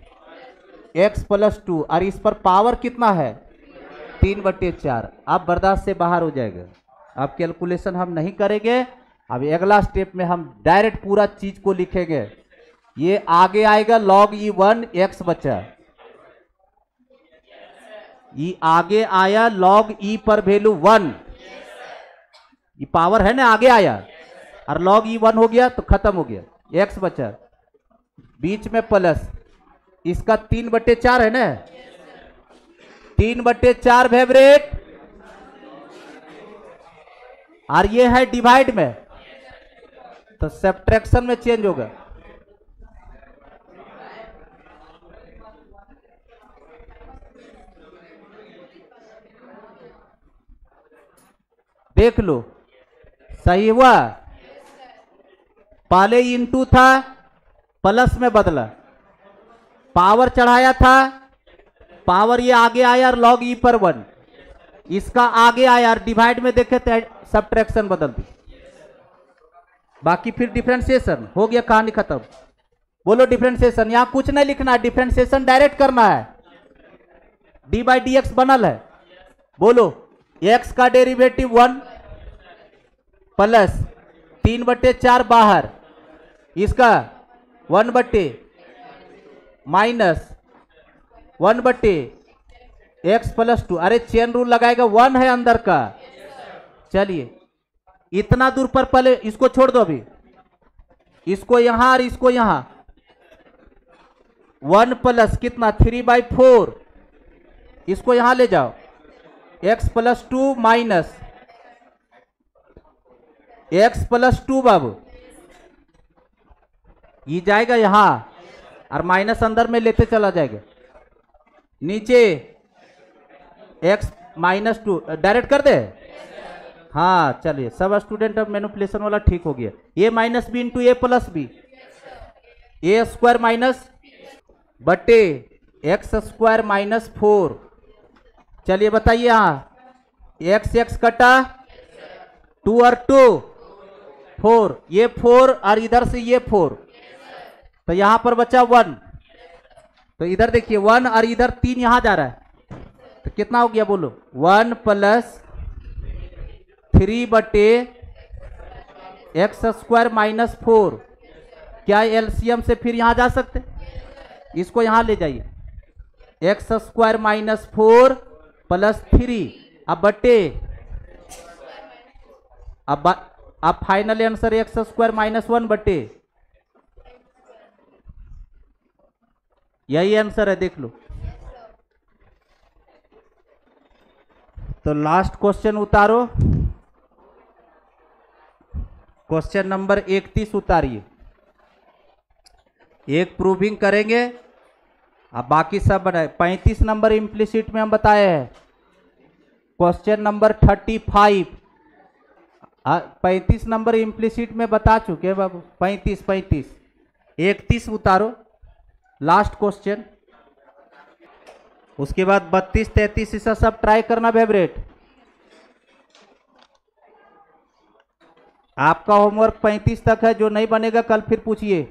x प्लस 2, और इस पर पावर कितना है 3/4। अब बर्दाश्त से बाहर हो जाएगा। अब कैलकुलेशन हम नहीं करेंगे। अब अगला स्टेप में हम डायरेक्ट पूरा चीज को लिखेंगे। ये आगे आएगा log E1 x बचा, ये आगे आया log E पर वैल्यू 1, ये पावर है ना, आगे आया और log E1 हो गया तो खत्म हो गया, x बचा, बीच में प्लस, इसका 3/4 है ना, 3/4 फेवरेट, और ये है डिवाइड में, तो सब्ट्रैक्शन में चेंज होगा। देख लो सही हुआ, पहले इनटू था प्लस में बदला, पावर चढ़ाया था, पावर ये आगे आया और log E पर 1, इसका आगे आया और डिवाइड में देखे तो सब्ट्रैक्शन बदल दी, बाकी फिर डिफरेंशिएशन हो गया, कहानी खत्म। बोलो डिफरेंशिएशन, यहां कुछ नहीं लिखना है, डिफरेंशिएशन डायरेक्ट करना है, डी बाई डी एक्स बनल है। बोलो x का डेरिवेटिव 1 प्लस 3/4 बाहर, इसका 1 बटे माइनस 1/x प्लस 2, अरे चेन रूल लगाएगा, 1 है अंदर का। चलिए इतना दूर पर पहले इसको छोड़ दो, अभी इसको यहां और इसको यहां, 1 प्लस कितना 3/4, इसको यहां ले जाओ, x plus 2 minus x plus 2 बाबू, ये जाएगा यहां और माइनस अंदर में लेते चला जाएगा, नीचे x माइनस 2 डायरेक्ट कर दे। हाँ चलिए, सब स्टूडेंट अब मैनिपुलेशन वाला ठीक हो गया। a minus B into A plus B, A square minus बटे एक्स स्क्वायर माइनस 4। चलिए बताइए, यहां एक्स एक्स कटा, 2 और 2 4, ये 4 और इधर से ये 4, तो यहां पर बचा 1, तो इधर देखिए 1 और इधर 3 यहां जा रहा है, तो कितना हो गया बोलो, 1 प्लस 3 बटे एक्स स्क्वायर माइनस 4। क्या एलसीएम से फिर यहां जा सकते, इसको यहां ले जाइए, एक्स स्क्वायर माइनस 4 प्लस 3, अब बटे, अब final answer x square minus 1 बटे, यही आंसर है, देख लो। तो लास्ट क्वेश्चन उतारो, क्वेश्चन नंबर 31 उतारिए, एक प्रूविंग करेंगे, अब बाकी सब बनाए। 35 नंबर इम्प्लिसिट में हम बताए हैं, क्वेश्चन नंबर 35, 35 नंबर इम्प्लिसिट में बता चुके बाबू, 35 31 उतारो, लास्ट क्वेश्चन, उसके बाद 32 33 इसे सब ट्राई करना फेवरेट। आपका होमवर्क 35 तक है, जो नहीं बनेगा कल फिर पूछिए,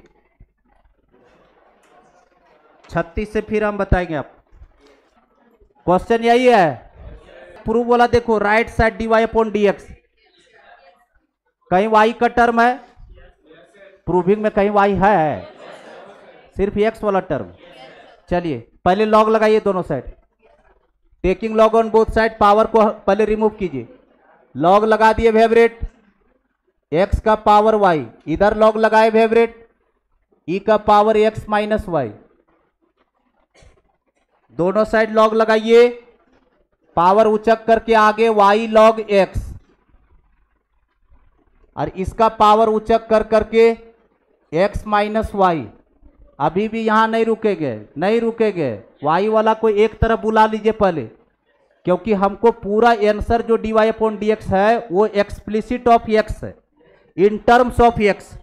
36 से फिर हम बताएंगे आप। क्वेश्चन यही है, प्रूव बोला, देखो right side dy upon dx, कहीं y का टर्म है, प्रूविंग में कहीं y है, सिर्फ x वाला टर्म। चलिए पहले लॉग लगाइए दोनों side, taking log on both side, power को पहले रिमूव कीजिए, लॉग लगा दिए फेवरेट, x का पावर y, इधर लॉग लगाए फेवरेट, e का पावर x माइनस y, दोनों साइड लॉग लगाइए, पावर उचक करके आगे y लॉग x, और इसका पावर उचक कर करके x माइनस y। अभी भी यहां नहीं रुकेंगे, y वाला को एक तरफ बुला लीजिए पहले, क्योंकि हमको पूरा आंसर जो dy अपॉन dx है वो एक्सप्लिसिट ऑफ x है, इन टर्म्स ऑफ x।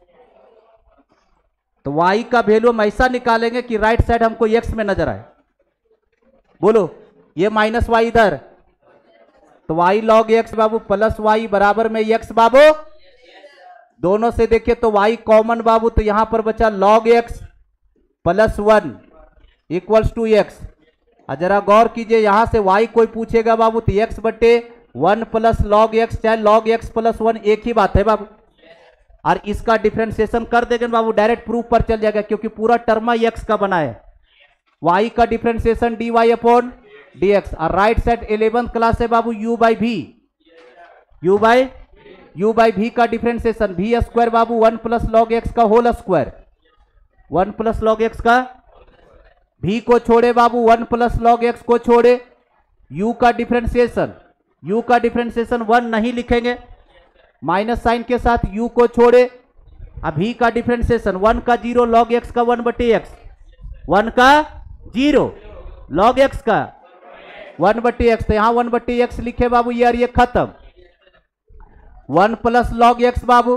तो y का वैल्यू हम ऐसा निकालेंगे कि राइट साइड हमको x में नजर आए। बोलो, ये माइनस y इधर, तो y लॉग x बाबू प्लस y बराबर में x बाबू, दोनों से देखिए तो y कॉमन बाबू, तो यहां पर बचा log x plus 1 equals to x। जरा गौर कीजिए, यहां से y कोई पूछेगा बाबू तो x बटे 1 प्लस लॉग एक्स चाहे लॉग एक्स प्लस 1 एक ही बात है बाबू। और इसका डिफरेंशिएशन कर देंगे बाबू, डायरेक्ट प्रूफ पर चल जाएगा क्योंकि पूरा टर्म एक्स का बना है। y का डिफरेंशिएशन dy अपॉन dx। और राइट साइड 11th क्लास है बाबू u बाई v का डिफरेंशिएशन v स्क्वायर बाबू 1 प्लस लॉग एक्स का whole square, 1 plus log X का, v को छोड़े बाबू 1 प्लस लॉग एक्स को छोड़े, u का डिफरेंशिएशन 1 नहीं लिखेंगे, माइनस साइन के साथ u को छोड़े, अब v का डिफरेंशिएशन 1 का 0 लॉग एक्स का 1/x, 1 का 0 लॉग एक्स का 1/x, तो यहां 1/x लिखे बाबू ये, और ये खत्म। 1 प्लस लॉग एक्स बाबू,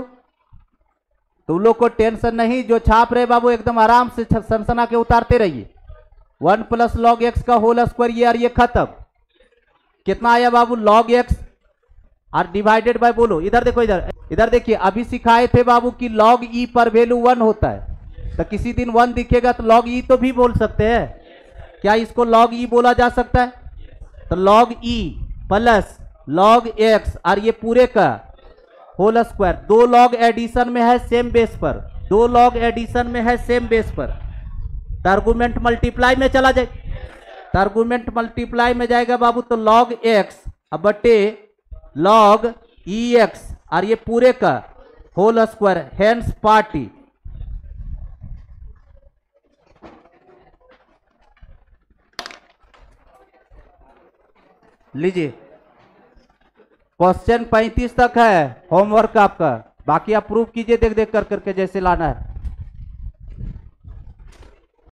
तुम लोग को टेंशन नहीं, जो छाप रहे बाबू एकदम आराम से सनसना के उतारते रहिए। 1 प्लस लॉग एक्स का होल स्क्वायर ये, और ये खत्म। कितना आया बाबू लॉग एक्स और डिवाइडेड बाय, बोलो इधर देखो, इधर देखिए, अभी सिखाए थे बाबू कि लॉग ई पर वैल्यू 1 होता है, तो किसी दिन 1 दिखेगा तो लॉग ई तो भी बोल सकते हैं। क्या इसको लॉग ई बोला जा सकता है? तो log E plus log x और ये पूरे का होल स्क्वायर, 2 लॉग एडिशन में है सेम बेस पर, 2 लॉग एडिशन में है सेम बेस पर, तो आर्गुमेंट मल्टीप्लाई में चला जाए, तो आर्गुमेंट मल्टीप्लाई में जाएगा बाबू, तो लॉग एक्स अब बटे लॉग ई एक्स और ये पूरे का होल स्क्वायर, हेंस पार्टी। लीजिए क्वेश्चन 35 तक है होमवर्क आपका, बाकी आप प्रूफ कीजिए देख देख कर करके जैसे लाना है।